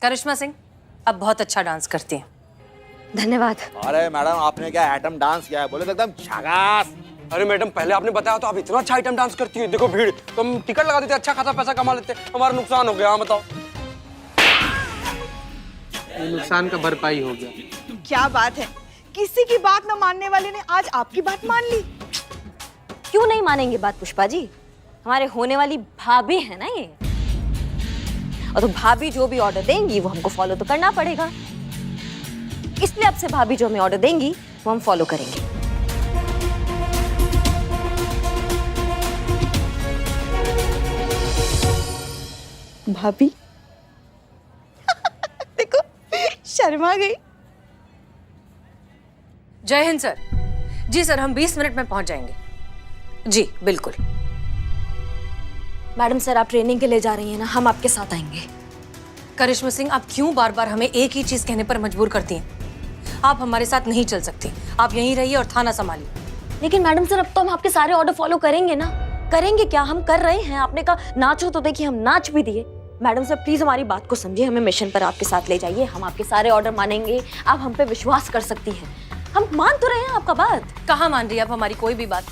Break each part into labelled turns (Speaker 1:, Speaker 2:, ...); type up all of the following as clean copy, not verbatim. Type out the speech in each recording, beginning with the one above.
Speaker 1: करिश्मा सिंह अब बहुत अच्छा डांस करती हैं।
Speaker 2: धन्यवाद।
Speaker 3: अरे मैडम आपने क्या आइटम डांस किया है, बोले तो एकदम झकास।
Speaker 4: अरे मैडम पहले आपने बताया तो आप इतना अच्छा आइटम डांस करती है। देखो भीड़, तो हम टिकट लगा देते, अच्छा खासा पैसा कमा लेते, हमारा नुकसान हो गया। हाँ बताओ।
Speaker 5: नुकसान का भरपाई हो गया।
Speaker 6: क्या बात है, किसी की बात न मानने वाले ने आज आपकी बात मान ली।
Speaker 2: क्यों नहीं मानेंगे बात पुष्पा जी, हमारे होने वाली भाभी है ना ये, और तो भाभी जो भी ऑर्डर देंगी वो हमको फॉलो तो करना पड़ेगा, इसलिए अब से भाभी जो हमें ऑर्डर देंगी वो हम फॉलो करेंगे।
Speaker 6: भाभी देखो शर्मा गई।
Speaker 1: जय हिंद सर। जी सर, हम 20 मिनट में पहुंच जाएंगे। जी बिल्कुल।
Speaker 2: मैडम सर आप ट्रेनिंग के लिए जा रही हैं ना, हम आपके साथ आएंगे।
Speaker 1: करिश्मा सिंह, आप क्यों बार बार हमें एक ही चीज कहने पर मजबूर करती हैं? आप हमारे साथ नहीं चल सकती, आप यहीं रहिए और थाना संभालिए।
Speaker 2: लेकिन मैडम सर अब तो हम आपके सारे ऑर्डर फॉलो करेंगे ना। करेंगे क्या, हम कर रहे हैं। आपने कहा नाचो तो देखिए हम नाच भी दिए। मैडम सर प्लीज हमारी बात को समझिए, हमें मिशन पर आपके साथ ले जाइए, हम आपके सारे ऑर्डर मानेंगे। आप हम पे विश्वास कर सकती हैं, हम मान तो रहे हैं आपका बात।
Speaker 1: कहाँ मान रही है आप हमारी कोई भी बात?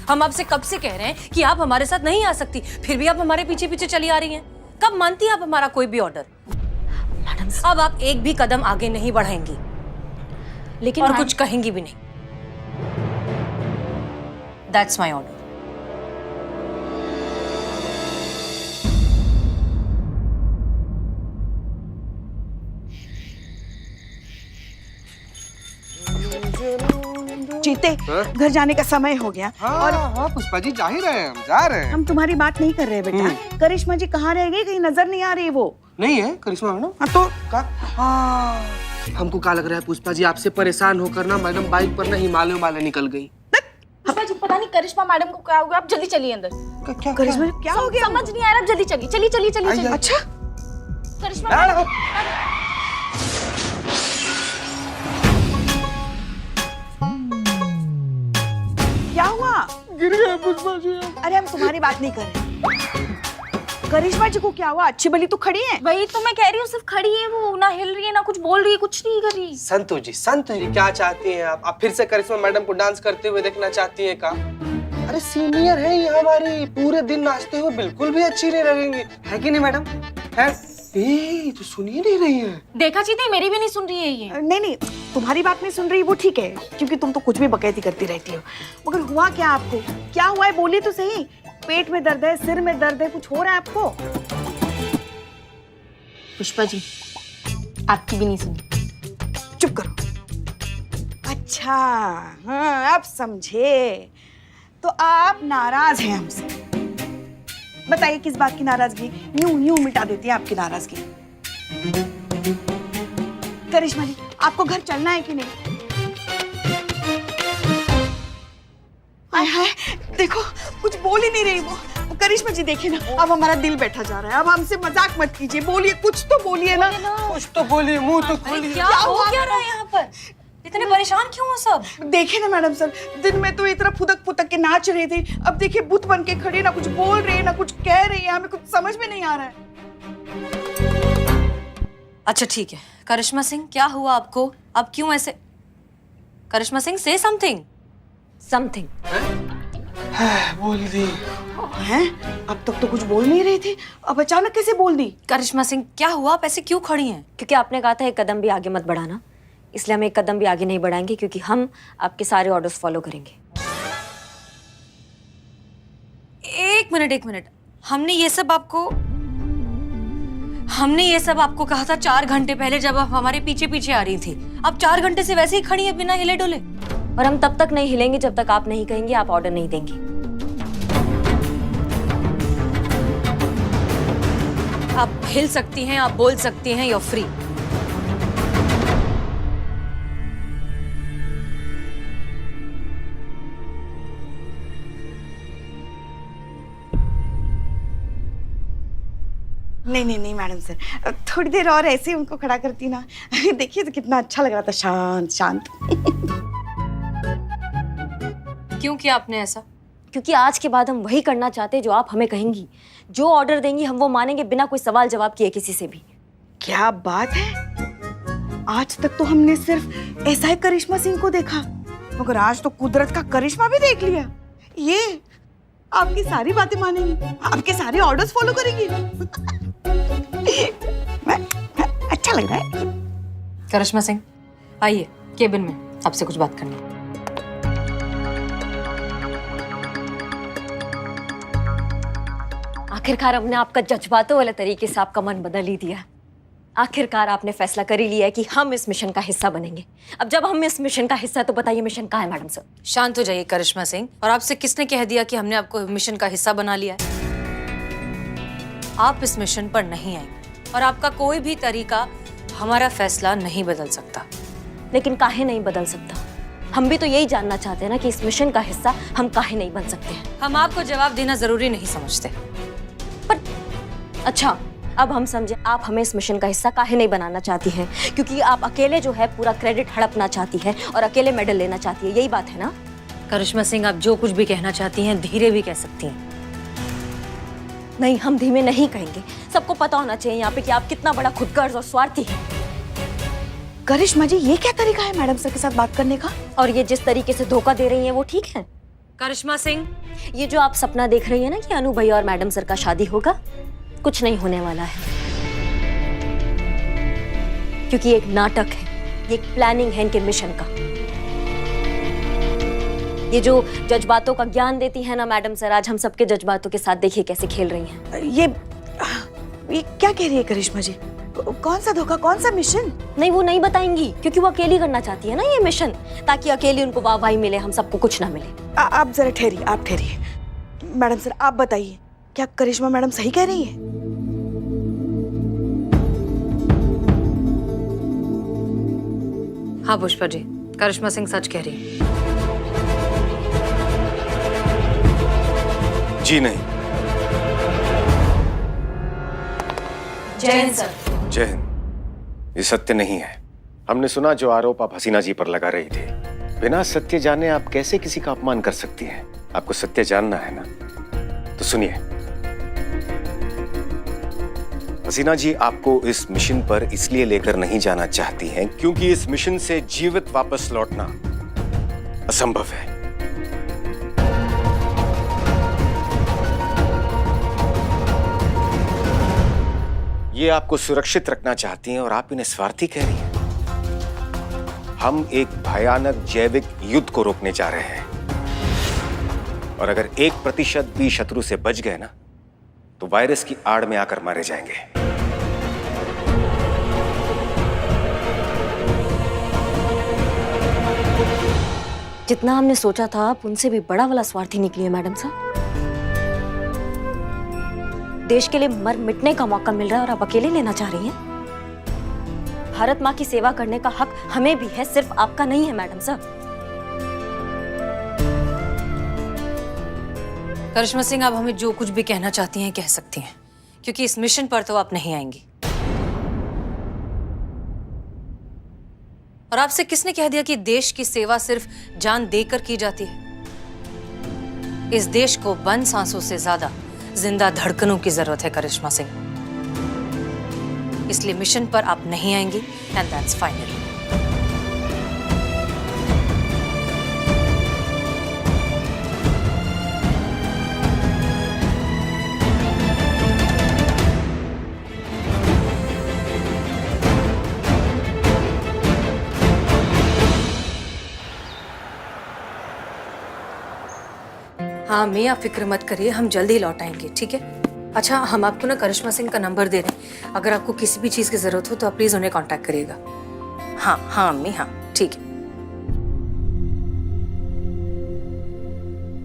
Speaker 1: हम आपसे कब से कह रहे हैं कि आप हमारे साथ नहीं आ सकती, फिर भी आप हमारे पीछे पीछे चली आ रही हैं। कब मानती है आप हमारा कोई भी ऑर्डर?
Speaker 2: मैडम
Speaker 1: अब आप एक भी कदम आगे नहीं बढ़ाएंगी,
Speaker 2: लेकिन
Speaker 1: और कुछ कहेंगी भी नहीं। That's my order.
Speaker 6: जीते घर जाने का समय हो गया। और
Speaker 5: हाँ पुष्पा जी जा ही रहे हैं, हम जा रहे हैं।
Speaker 6: हम तुम्हारी बात नहीं कर रहे बेटा। करिश्मा जी कहाँ रह गई, कहीं नजर नहीं आ रही वो।
Speaker 5: नहीं है करिश्मा मैडम?
Speaker 6: हाँ तो
Speaker 5: हाँ हमको क्या लग रहा है पुष्पा जी, आपसे परेशान होकर ना मैडम बाइक पर ना हिमालय हिमालय निकल गई।
Speaker 7: पुष्पा जी पता नहीं करिश्मा मैडम को क्या हो गया, आप जल्दी चलिए अंदर।
Speaker 5: क्या
Speaker 6: करिश्मा जी क्या हो गया?
Speaker 7: समझ नहीं आ रहा, आप जल्दी चलिए चलिए चलिए चलिए चलिए।
Speaker 6: अच्छा
Speaker 7: करिश्मा
Speaker 5: मैडम
Speaker 6: क्या हुआ?
Speaker 5: गिर गए पुष्पा जी।
Speaker 6: अरे हम तुम्हारी बात नहीं कर रहे। करिश्मा जी को क्या हुआ? अच्छी भली तो खड़ी है।
Speaker 7: वही तो मैं कह रही हूँ, सिर्फ खड़ी है वो, ना हिल रही है ना कुछ बोल रही है, कुछ नहीं कर रही।
Speaker 5: संतोष जी क्या चाहती हैं आप फिर से करिश्मा मैडम को डांस करते हुए देखना चाहती हैं का? अरे सीनियर है ये हमारी, पूरे दिन नाचते हुए बिल्कुल भी अच्छी नहीं लगेंगी, है कि नहीं मैडम? है तो सुनिए नहीं रही है।
Speaker 7: देखा चीते मेरी भी नहीं सुन रही है ये।
Speaker 6: नहीं नहीं तुम्हारी बात नहीं सुन रही वो ठीक है, क्योंकि तुम तो कुछ भी बकैती करती रहती हो। मगर हुआ क्या आपको? क्या हुआ है बोलिए तो सही। पेट में दर्द है, सिर में दर्द है, कुछ हो रहा है आपको?
Speaker 7: पुष्पा जी आपकी भी नहीं सुनी।
Speaker 6: चुप करो। अच्छा हाँ अब समझे, तो आप नाराज हैं हमसे। बताइए किस बात की नाराजगी? यूं यूं मिटा देती है आपकी नाराजगी। करिश्मा जी आपको घर चलना है कि नहीं? हाय हाय देखो कुछ बोल ही नहीं रही वो। करिश्मा जी देखिए ना, अब हमारा दिल बैठा जा रहा है। अब हमसे मजाक मत कीजिए, बोलिए कुछ तो बोलिए ना।
Speaker 5: कुछ तो बोलिए, मुंह तो खोलिए।
Speaker 1: क्या हो क्या रहा है यहाँ पर? इतने परेशान क्यों हो सब?
Speaker 6: देखिए ना मैडम सर, दिन में तो इतना फुदक फुदक के नाच रहे थे, अब देखिए बुत बन के खड़े, ना कुछ बोल रहे हैं ना कुछ कह रही है। हमें कुछ समझ में नहीं आ रहा है।
Speaker 1: अच्छा ठीक है करिश्मा सिंह, क्या हुआ आपको? अब क्यों ऐसे? करिश्मा सिंह से समथिंग।
Speaker 5: बोल दी
Speaker 6: हैं? अब तक तो कुछ बोल नहीं रही थी, अब अचानक कैसे बोल दी?
Speaker 1: करिश्मा सिंह क्या हुआ, आप ऐसे क्यों खड़ी हैं?
Speaker 2: क्योंकि आपने कहा था एक कदम भी आगे मत बढ़ाना, इसलिए हम एक कदम भी आगे नहीं बढ़ाएंगे, क्योंकि हम आपके सारे ऑर्डर्स फॉलो करेंगे।
Speaker 1: एक मिनट, हमने ये सब आपको कहा था 4 घंटे पहले, जब आप हमारे पीछे पीछे आ रही थी। अब 4 घंटे से वैसे ही खड़ी है बिना हिले डुले।
Speaker 2: और हम तब तक नहीं हिलेंगे जब तक आप नहीं कहेंगे, आप ऑर्डर नहीं देंगी।
Speaker 1: आप हिल सकती हैं, आप बोल सकती हैं, you're free।
Speaker 6: नहीं मैडम सर, थोड़ी देर और ऐसे ही उनको खड़ा करती ना। देखिए तो कितना अच्छा लग रहा था, शांत शांत।
Speaker 1: क्यों किया आपने ऐसा?
Speaker 2: क्योंकि आज के बाद हम वही करना चाहते हैं जो आप हमें कहेंगी। जो ऑर्डर देंगी हम वो मानेंगे, बिना कोई सवाल जवाब किए किसी से भी।
Speaker 6: क्या बात है, आज तक तो हमने सिर्फ ऐसा ही करिश्मा सिंह को देखा, मगर आज तो कुदरत का करिश्मा भी देख लिया। ये आपकी सारी बातें मानेंगी, आपके सारे ऑर्डर्स फॉलो करेंगी। अच्छा लग रहा है।
Speaker 1: करिश्मा सिंह, आइए केबिन में, आपसे कुछ बात करनी है।
Speaker 2: आखिरकार हमने आपका जज्बातों वाले तरीके से आपका मन बदल ही दिया। आखिरकार आपने फैसला कर ही लिया है कि हम इस मिशन का हिस्सा बनेंगे। अब जब हम इस मिशन का हिस्सा, तो बताइए मिशन कहाँ है मैडम सर?
Speaker 1: शांत हो जाइए करिश्मा सिंह। और आपसे किसने कह दिया कि हमने आपको मिशन का हिस्सा बना लिया है? आप इस मिशन पर नहीं आएंगे और आपका कोई भी तरीका हमारा फैसला नहीं बदल सकता।
Speaker 2: लेकिन काहे नहीं बदल सकता? हम भी तो यही जानना चाहते हैं ना कि इस मिशन का हिस्सा हम काहे नहीं बन सकते हैं।
Speaker 1: हम आपको जवाब देना जरूरी नहीं समझते।
Speaker 2: पर अच्छा, अब हम समझे आप हमें इस मिशन का हिस्सा काहे नहीं बनाना चाहती हैं, क्योंकि आप अकेले जो है पूरा क्रेडिट हड़पना चाहती है और अकेले मेडल लेना चाहती है, यही बात है ना?
Speaker 1: करिश्मा सिंह, आप जो कुछ भी कहना चाहती हैं धीरे भी कह सकती हैं।
Speaker 2: नहीं, हम धीमे नहीं कहेंगे। सबको पता होना चाहिए यहाँ पे कि आप कितना बड़ा खुदगर्ज और स्वार्थी हैं।
Speaker 6: करिश्मा जी, ये क्या तरीका है मैडम सर के साथ बात करने का?
Speaker 2: और ये जिस तरीके से धोखा दे रही हैं वो ठीक है?
Speaker 1: करिश्मा सिंह,
Speaker 2: ये जो आप सपना देख रही है ना कि अनु भैया और मैडम सर का शादी होगा, कुछ नहीं होने वाला है, क्योंकि ये एक नाटक है, ये एक प्लानिंग है इनके मिशन का। ये जो जज्बातों का ज्ञान देती है ना मैडम सर, आज हम सबके जज्बातों के साथ देखिए कैसे खेल रही हैं।
Speaker 6: ये क्या कह रही है करिश्मा जी? कौन सा धोखा, कौन सा मिशन?
Speaker 2: नहीं, वो नहीं बताएंगी, क्योंकि वो अकेली करना चाहती है ना ये मिशन, ताकि अकेली उनको वाहवाही मिले, हम सबको कुछ ना मिले।
Speaker 6: आप जरा ठहरिए, आप ठहरिए। मैडम सर, आप बताइए, क्या करिश्मा मैडम सही कह रही है?
Speaker 1: हाँ पुष्पा जी, करिश्मा सिंह सच कह रही है।
Speaker 8: जी नहीं।
Speaker 1: जय हिंद सर।
Speaker 8: जय हिंद। ये सत्य नहीं है। हमने सुना जो आरोप आप हसीना जी पर लगा रही थी। बिना सत्य जाने आप कैसे किसी का अपमान कर सकती हैं? आपको सत्य जानना है ना, तो सुनिए। हसीना जी आपको इस मिशन पर इसलिए लेकर नहीं जाना चाहती हैं क्योंकि इस मिशन से जीवित वापस लौटना असंभव है। ये आपको सुरक्षित रखना चाहती हैं और आप इन्हें स्वार्थी कह रही हैं। हम एक भयानक जैविक युद्ध को रोकने जा रहे हैं और अगर 1% भी शत्रु से बच गए ना, तो वायरस की आड़ में आकर मारे जाएंगे।
Speaker 2: जितना हमने सोचा था, आप उनसे भी बड़ा वाला स्वार्थी निकली है मैडम साहब। देश के लिए मर मिटने का मौका मिल रहा है और आप अकेले लेना चाह रही हैं? भारत माँ की सेवा करने का हक हमें भी है, सिर्फ आपका नहीं है मैडम साहब।
Speaker 1: करिश्मा सिंह, आप हमें जो कुछ भी कहना चाहती हैं कह सकती हैं, क्योंकि इस मिशन पर तो आप नहीं आएंगी। और आपसे किसने कह दिया कि देश की सेवा सिर्फ जान देकर की जाती है? इस देश को बंद सांसों से ज्यादा जिंदा धड़कनों की जरूरत है करिश्मा सिंह। इसलिए मिशन पर आप नहीं आएंगी एंड दैट्स फाइनल। हाँ मियाँ, फिक्र मत करिए, हम जल्दी लौट आएंगे, ठीक है? अच्छा, हम आपको ना करिश्मा सिंह का नंबर दे रहे हैं। अगर आपको किसी भी चीज़ की ज़रूरत हो तो आप प्लीज़ उन्हें कांटेक्ट करिएगा। हाँ हाँ अम्मी, हाँ ठीक है।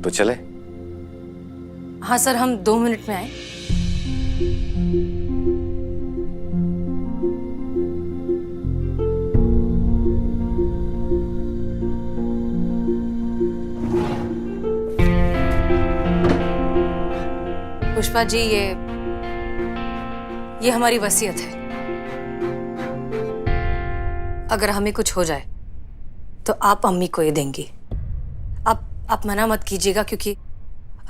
Speaker 8: तो चले?
Speaker 1: हाँ सर, हम 2 मिनट में आए। पुष्पा जी, ये हमारी वसीयत है। अगर हमें कुछ हो जाए तो आप अम्मी को ये देंगी। आप मना मत कीजिएगा, क्योंकि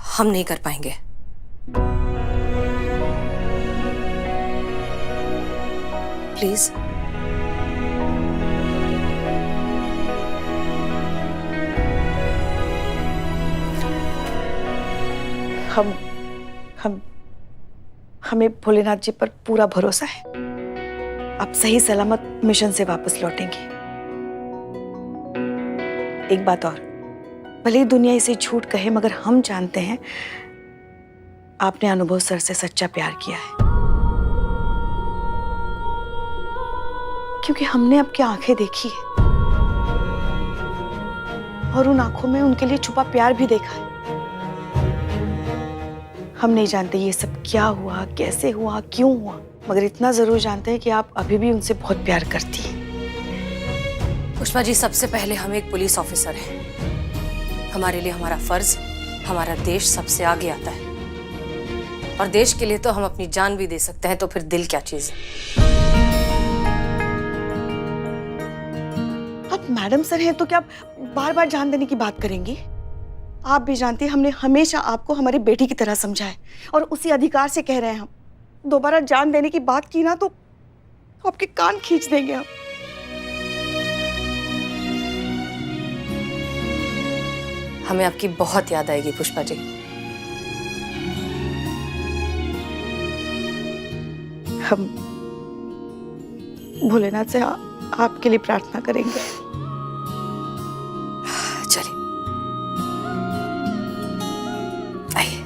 Speaker 1: हम नहीं कर पाएंगे। प्लीज।
Speaker 6: हमें भोलेनाथ जी पर पूरा भरोसा है। आप सही सलामत मिशन से वापस लौटेंगे। एक बात और, भले ही दुनिया इसे झूठ कहे, मगर हम जानते हैं आपने अनुभव सर से सच्चा प्यार किया है, क्योंकि हमने आपकी आंखें देखी है और उन आंखों में उनके लिए छुपा प्यार भी देखा है। हम नहीं जानते ये सब क्या हुआ, कैसे हुआ, क्यों हुआ, मगर इतना जरूर जानते हैं कि आप अभी भी उनसे बहुत प्यार करती हैं।
Speaker 1: पुष्पा जी, सबसे पहले हम एक पुलिस ऑफिसर हैं। हमारे लिए हमारा फर्ज, हमारा देश सबसे आगे आता है, और देश के लिए तो हम अपनी जान भी दे सकते हैं, तो फिर दिल क्या चीज है।
Speaker 6: आप मैडम सर हैं तो क्या बार बार जान देने की बात करेंगी? आप भी जानती हैं हमने हमेशा आपको हमारी बेटी की तरह समझा है, और उसी अधिकार से कह रहे हैं हम। दोबारा जान देने की बात की ना तो आपके कान खींच देंगे हम।
Speaker 1: हमें आपकी बहुत याद आएगी पुष्पा जी।
Speaker 6: हम भोलेनाथ से आपके लिए प्रार्थना करेंगे।
Speaker 1: चलिए आइए।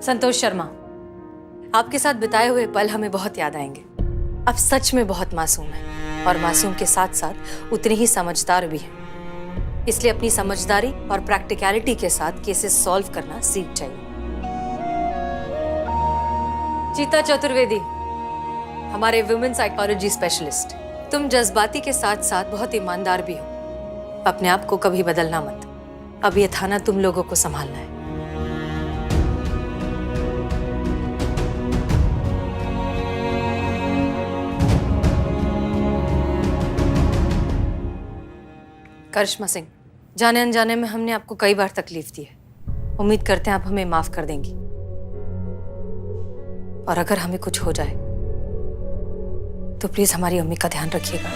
Speaker 1: संतोष शर्मा, आपके साथ बिताए हुए पल हमें बहुत याद आएंगे। आप सच में बहुत मासूम हैं, और मासूम के साथ साथ उतने ही समझदार भी हैं। इसलिए अपनी समझदारी और प्रैक्टिकलिटी के साथ केसेस सॉल्व करना सीख जाइए। चीता चतुर्वेदी, हमारे वुमेन साइकोलॉजी स्पेशलिस्ट, तुम जज्बाती के साथ साथ बहुत ईमानदार भी हो। अपने आप को कभी बदलना मत। अब ये थाना तुम लोगों को संभालना है। करिश्मा सिंह, जाने अनजाने में हमने आपको कई बार तकलीफ दी है। उम्मीद करते हैं आप हमें माफ कर देंगी, और अगर हमें कुछ हो जाए तो प्लीज हमारी अम्मी का ध्यान रखिएगा।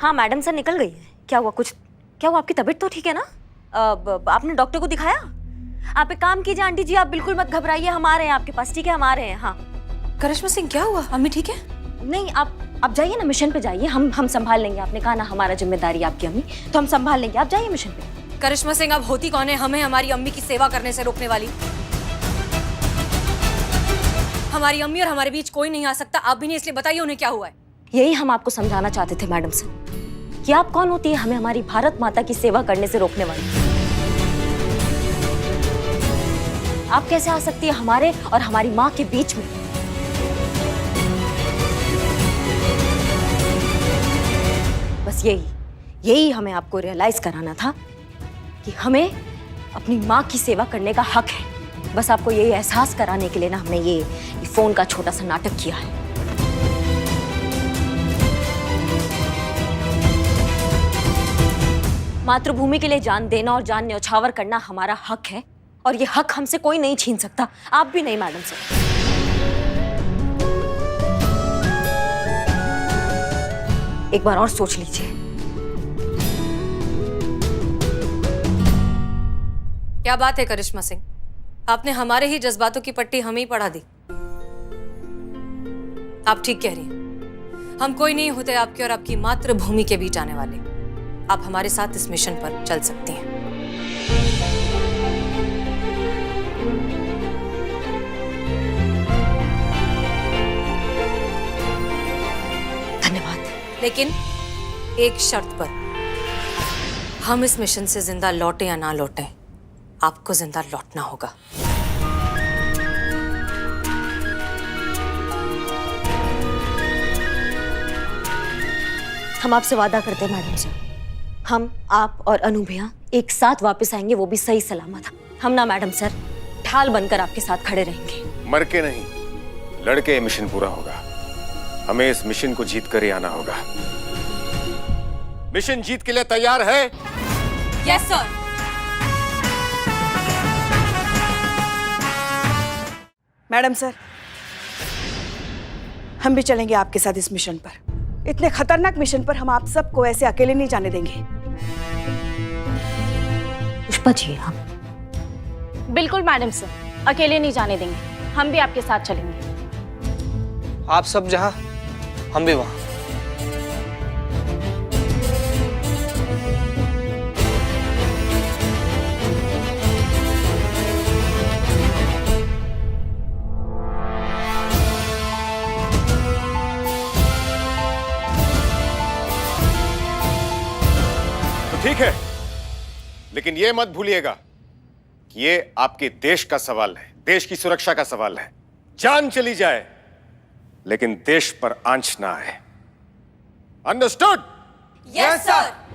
Speaker 2: हाँ मैडम सर निकल गई है। क्या हुआ? क्या हुआ? आपकी तबीयत तो ठीक है ना? आपने डॉक्टर को दिखाया? आप एक काम कीजिए आंटी जी, आप बिल्कुल मत घबराइए, हम आ रहे हैं आपके पास, ठीक है? हम आ रहे हैं। हाँ
Speaker 1: करिश्मा सिंह, क्या हुआ? अम्मी ठीक है?
Speaker 2: नहीं, आप जाइए ना, मिशन पे जाइए, हम संभाल लेंगे। आपने कहा ना हमारा जिम्मेदारी आपकी अम्मी, तो हम संभाल लेंगे। आप जाइए मिशन पे।
Speaker 1: करिश्मा सिंह, आप होती कौन है हमें हमारी अम्मी की सेवा करने से रोकने वाली? हमारी अम्मी और हमारे बीच कोई नहीं आ सकता। आप भी नहीं, इसलिए बताइए उन्हें क्या हुआ है।
Speaker 2: यही हम आपको समझाना चाहते थे मैडम सर, कि आप कौन होती है हमें हमारी भारत माता की सेवा करने से रोकने वाली? आप कैसे आ सकती है हमारे और हमारी माँ के बीच में? बस यही हमें आपको रियलाइज कराना था कि हमें अपनी माँ की सेवा करने का हक है। बस आपको यही एहसास कराने के लिए ना हमने ये फोन का छोटा सा नाटक किया है। मातृभूमि के लिए जान देना और जान न्यौछावर करना हमारा हक है, और ये हक हमसे कोई नहीं छीन सकता, आप भी नहीं मैडम सर। एक बार और सोच लीजिए।
Speaker 1: क्या बात है करिश्मा सिंह, आपने हमारे ही जज्बातों की पट्टी हमें ही पढ़ा दी। आप ठीक कह रही हैं। हम कोई नहीं होते आपके और आपकी मातृभूमि के बीच आने वाले। आप हमारे साथ इस मिशन पर चल सकती हैं।
Speaker 2: धन्यवाद।
Speaker 1: लेकिन एक शर्त पर, हम इस मिशन से जिंदा लौटे या ना लौटे, आपको जिंदा लौटना होगा।
Speaker 2: हम आपसे वादा करते हैं मैडम सर, हम, आप और अनु भैया एक साथ वापस आएंगे, वो भी सही सलामत। हम ना मैडम सर ढाल बनकर आपके साथ खड़े रहेंगे।
Speaker 8: मर के नहीं, लड़के ये मिशन पूरा होगा। हमें इस मिशन को जीत कर ही आना होगा। मिशन जीत के लिए तैयार है?
Speaker 1: Yes sir.
Speaker 6: मैडम सर, हम भी चलेंगे आपके साथ इस मिशन पर। इतने खतरनाक मिशन पर हम आप सबको ऐसे अकेले नहीं जाने देंगे।
Speaker 2: पुष्पा जी, हम
Speaker 7: बिल्कुल मैडम सर, अकेले नहीं जाने देंगे, हम भी आपके साथ चलेंगे।
Speaker 5: आप सब जहाँ, हम भी वहाँ।
Speaker 8: तो ठीक है, लेकिन यह मत भूलिएगा कि ये आपके देश का सवाल है, देश की सुरक्षा का सवाल है। जान चली जाए लेकिन देश पर आंच ना आए। अंडरस्टूड?
Speaker 1: Yes sir.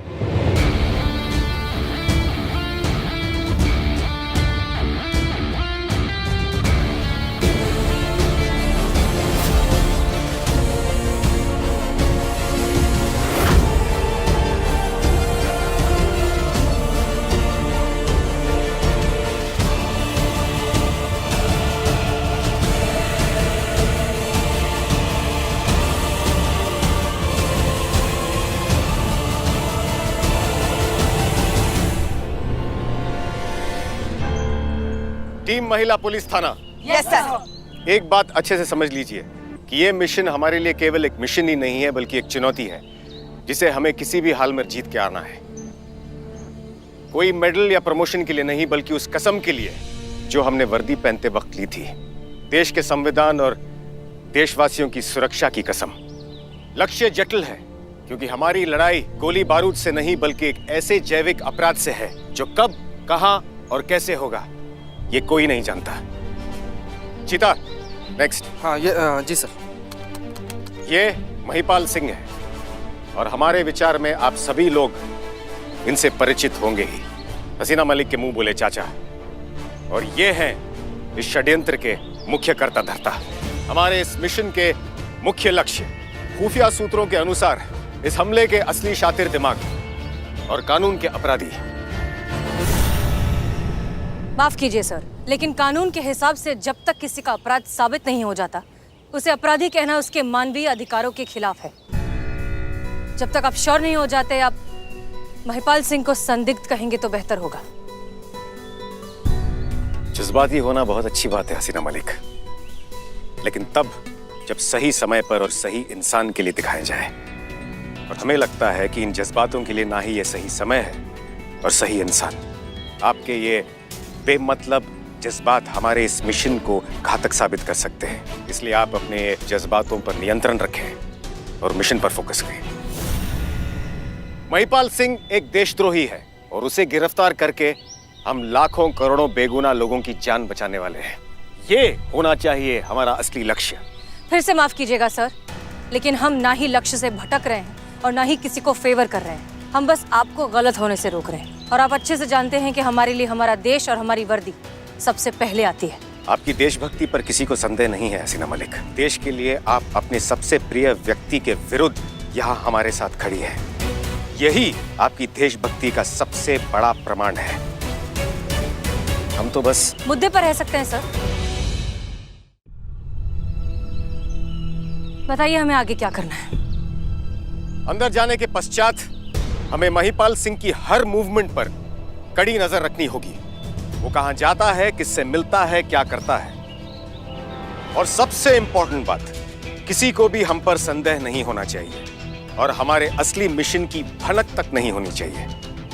Speaker 8: टीम महिला पुलिस थाना,
Speaker 6: यस सर।
Speaker 8: एक बात अच्छे से समझ लीजिए कि यह मिशन हमारे लिए केवल एक मिशन ही नहीं है, बल्कि एक चुनौती है जिसे हमें किसी भी हाल में जीत के आना है। कोई मेडल या प्रमोशन के लिए नहीं, बल्कि उस कसम के लिए जो हमने वर्दी पहनते वक्त ली थी। देश के संविधान और देशवासियों की सुरक्षा की कसम। लक्ष्य जटिल है क्योंकि हमारी लड़ाई गोली बारूद से नहीं, बल्कि एक ऐसे जैविक अपराध से है जो कब, कहां और कैसे होगा ये कोई नहीं जानता। चीता, नेक्स्ट।
Speaker 5: हाँ, ये जी सर।
Speaker 8: ये महिपाल सिंह है और हमारे विचार में आप सभी लोग इनसे परिचित होंगे ही। हसीना मलिक के मुंह बोले चाचा। और ये हैं इस षड्यंत्र के मुख्य कर्ता धर्ता। हमारे इस मिशन के मुख्य लक्ष्य, खुफिया सूत्रों के अनुसार इस हमले के असली शातिर दिमाग और कानून के अपराधी।
Speaker 1: माफ कीजिए सर, लेकिन कानून के हिसाब से जब तक किसी का अपराध साबित नहीं हो जाता, उसे अपराधी कहना उसके मानवीय अधिकारों के खिलाफ है। जब तक आप श्योर नहीं हो जाते, आप महिपाल सिंह को संदिग्ध कहेंगे तो बेहतर होगा।
Speaker 8: जज्बाती होना बहुत अच्छी बात है हसीना मलिक, लेकिन तब जब सही समय पर और सही इंसान के लिए दिखाया जाए। और हमें लगता है कि इन जज्बातों के लिए ना ही ये सही समय है और सही इंसान। आपके ये बेमतलब जज्बात हमारे इस मिशन को घातक साबित कर सकते हैं, इसलिए आप अपने जज्बातों पर नियंत्रण रखें और मिशन पर फोकस करें। महिपाल सिंह एक देशद्रोही है और उसे गिरफ्तार करके हम लाखों करोड़ों बेगुनाह लोगों की जान बचाने वाले हैं। ये होना चाहिए हमारा असली लक्ष्य।
Speaker 1: फिर से माफ कीजिएगा सर, लेकिन हम ना ही लक्ष्य से भटक रहे हैं और ना ही किसी को फेवर कर रहे हैं। हम बस आपको गलत होने से रोक रहे हैं। और आप अच्छे से जानते हैं कि हमारे लिए हमारा देश और हमारी वर्दी सबसे पहले आती है।
Speaker 8: आपकी देशभक्ति पर किसी को संदेह नहीं है हसीना मलिक। देश के लिए आप अपने सबसे प्रिय व्यक्ति के विरुद्ध यहाँ हमारे साथ खड़ी है। यही आपकी देशभक्ति का सबसे बड़ा प्रमाण है। हम तो बस
Speaker 1: मुद्दे पर रह सकते हैं सर। बताइए हमें आगे क्या करना है।
Speaker 8: अंदर जाने के पश्चात हमें महिपाल सिंह की हर मूवमेंट पर कड़ी नजर रखनी होगी। वो कहां जाता है, किससे मिलता है, क्या करता है। और सबसे इंपॉर्टेंट बात, किसी को भी हम पर संदेह नहीं होना चाहिए और हमारे असली मिशन की भनक तक नहीं होनी चाहिए।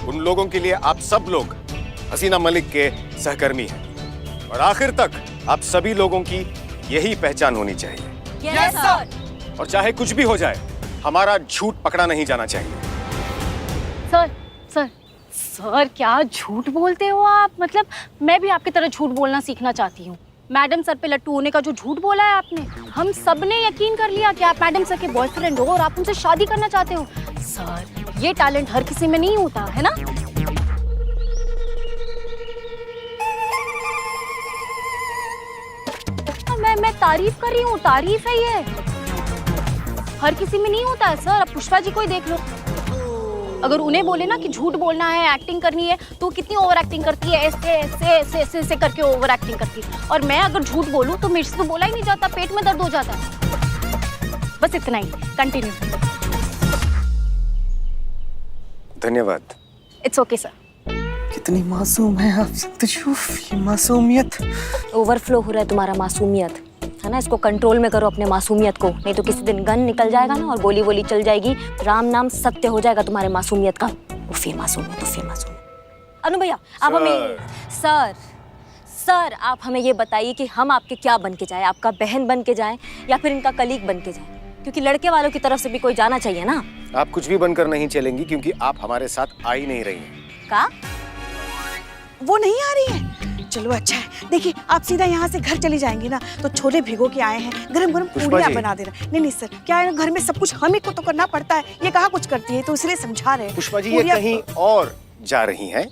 Speaker 8: उन लोगों के लिए आप सब लोग हसीना मलिक के सहकर्मी हैं और आखिर तक आप सभी लोगों की यही पहचान होनी चाहिए।
Speaker 1: Yes sir.
Speaker 8: और चाहे कुछ भी हो जाए, हमारा झूठ पकड़ा नहीं जाना चाहिए।
Speaker 7: सर सर सर, क्या झूठ बोलते हो आप? मतलब मैं भी आपकी तरह झूठ बोलना सीखना चाहती हूँ। मैडम सर पे लट्टू होने का जो झूठ बोला है आपने, हम सब ने यकीन कर लिया कि आप मैडम सर के बॉयफ्रेंड हो और आप उनसे शादी करना चाहते हो। सर, ये टैलेंट हर किसी में नहीं होता है ना। मैं तारीफ कर रही हूँ, तारीफ है ये। हर किसी में नहीं होता है सर। अब पुष्पा जी को ही देख लो, अगर उन्हें बोले ना कि झूठ बोलना है, एक्टिंग करनी है, तो वो कितनी ओवर एक्टिंग करती है, ऐसे ऐसे ऐसे ऐसे ऐसे करके ओवर एक्टिंग करती है। और मैं अगर झूठ बोलूं तो मेरे से तो बोला ही नहीं जाता, पेट में दर्द हो जाता है। बस इतना ही, कंटिन्यू।
Speaker 8: धन्यवाद।
Speaker 7: It's okay sir.
Speaker 5: कितनी मासूम है आप सत्यशूफ, ये मासूमियत।
Speaker 2: ओवरफ्लो हो रहा है तुम्हारा मासूमियत, है ना। इसको कंट्रोल में करो अपने मासूमियत को, नहीं तो किसी दिन गन निकल जाएगा ना और गोली वोली चल जाएगी, राम नाम सत्य हो जाएगा तुम्हारे मासूमियत का। उफे मासूमियत, उफे मासूमियत। अनु भैया आप हमें सर आप हमें ये बताइए कि हम आपके क्या बन के जाए, आपका बहन बन के जाए या फिर इनका कलीग बन के जाए, क्योंकि लड़के वालों की तरफ से भी कोई जाना चाहिए ना।
Speaker 8: आप कुछ भी बनकर नहीं चलेंगी क्योंकि आप हमारे साथ आ ही नहीं रही हैं।
Speaker 2: का
Speaker 6: वो नहीं आ रही है? चलो अच्छा है। देखिए आप सीधा यहाँ से घर चली जाएंगी ना तो छोले भिगो के आए हैं, गरम गरम
Speaker 8: पुष्पा
Speaker 6: पूड़ियाँ
Speaker 8: जी।
Speaker 6: बना देना। नहीं नहीं सर, क्या है ना घर में सब कुछ हम ही को तो करना पड़ता है, ये कहाँ कुछ करती है, तो इसलिए समझा रहे हैं।
Speaker 8: पुष्पा जी ये
Speaker 6: पूड़ियाँ-
Speaker 8: कहीं और जा रही हैं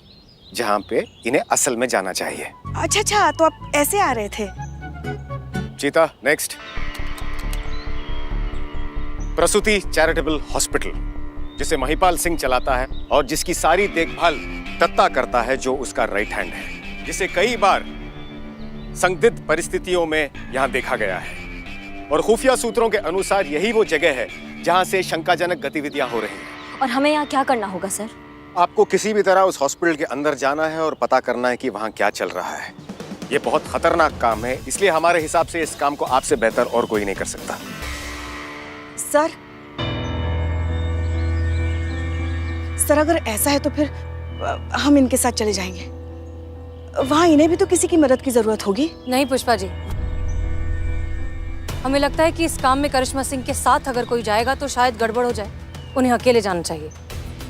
Speaker 8: जहां पे इन्हें असल में जाना चाहिए।
Speaker 6: अच्छा अच्छा, तो आप ऐसे आ रहे थे।
Speaker 8: चीता नेक्स्ट। प्रसूति चैरिटेबल हॉस्पिटल, जिसे महिपाल सिंह चलाता है और जिसकी सारी देखभाल दत्ता करता है, जो उसका राइट हैंड है, जिसे कई बार संदिग्ध परिस्थितियों में यहां देखा गया है। और खुफिया सूत्रों के अनुसार यही वो जगह है जहां से शंकाजनक गतिविधियां हो रही हैं।
Speaker 2: और हमें यहाँ क्या करना होगा सर?
Speaker 8: आपको किसी भी तरह उस हॉस्पिटल के अंदर जाना है और पता करना है कि वहां क्या चल रहा है। ये बहुत खतरनाक काम है, इसलिए हमारे हिसाब से इस काम को आपसे बेहतर और कोई नहीं कर सकता।
Speaker 6: सर अगर ऐसा है तो फिर हम इनके साथ चले जाएंगे। वहां इन्हें भी तो किसी की मदद की जरूरत होगी।
Speaker 1: नहीं पुष्पा जी, हमें लगता है कि इस काम में करिश्मा सिंह के साथ अगर कोई जाएगा तो शायद गड़बड़ हो जाए, उन्हें अकेले जाना चाहिए।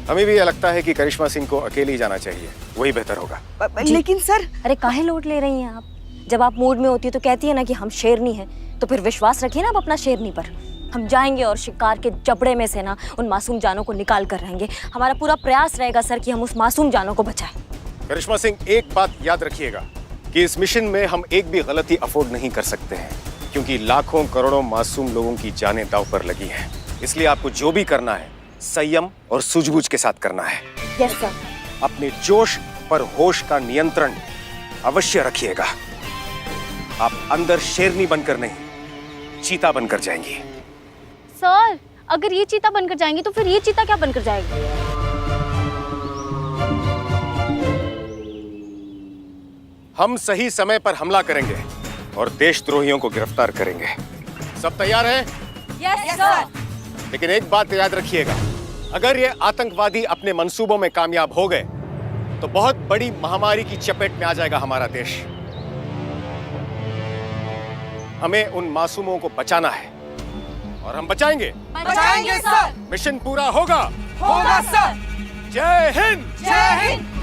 Speaker 8: हमें भी ये लगता है कि करिश्मा सिंह को अकेले ही जाना चाहिए, वही बेहतर होगा।
Speaker 6: लेकिन सर
Speaker 2: अरे काहे लोड ले रही हैं आप? जब आप मूड में होती है तो कहती है ना कि हम शेरनी हैं, तो फिर विश्वास रखिए ना आप अपना शेरनी पर। हम जाएंगे और शिकार के जबड़े में से ना उन मासूम जानों को निकाल कर रहेंगे। हमारा पूरा प्रयास रहेगा सर कि हम उस मासूम जानों को बचाएं।
Speaker 8: करिश्मा सिंह, एक बात याद रखिएगा कि इस मिशन में हम एक भी गलती अफोर्ड नहीं कर सकते हैं, क्योंकि लाखों करोड़ों मासूम लोगों की जानें दांव पर लगी हैं। इसलिए आपको जो भी करना है संयम और सूझबूझ के साथ करना है।
Speaker 2: Yes sir.
Speaker 8: अपने जोश पर होश का नियंत्रण अवश्य रखिएगा। आप अंदर शेरनी बनकर नहीं, चीता बनकर जाएंगी।
Speaker 7: सर अगर ये चीता बनकर जाएंगी तो फिर ये चीता क्या बनकर जाएगी?
Speaker 8: हम सही समय पर हमला करेंगे और देशद्रोहियों को गिरफ्तार करेंगे। सब तैयार हैं?
Speaker 2: Yes sir.
Speaker 8: लेकिन एक बात याद रखिएगा, अगर ये आतंकवादी अपने मंसूबों में कामयाब हो गए तो बहुत बड़ी महामारी की चपेट में आ जाएगा हमारा देश। हमें उन मासूमों को बचाना है और हम बचाएंगे।
Speaker 5: बचाएंगे सर।
Speaker 8: मिशन पूरा होगा।
Speaker 5: होगा सर।
Speaker 8: जय हिंद।
Speaker 5: जय हिंद।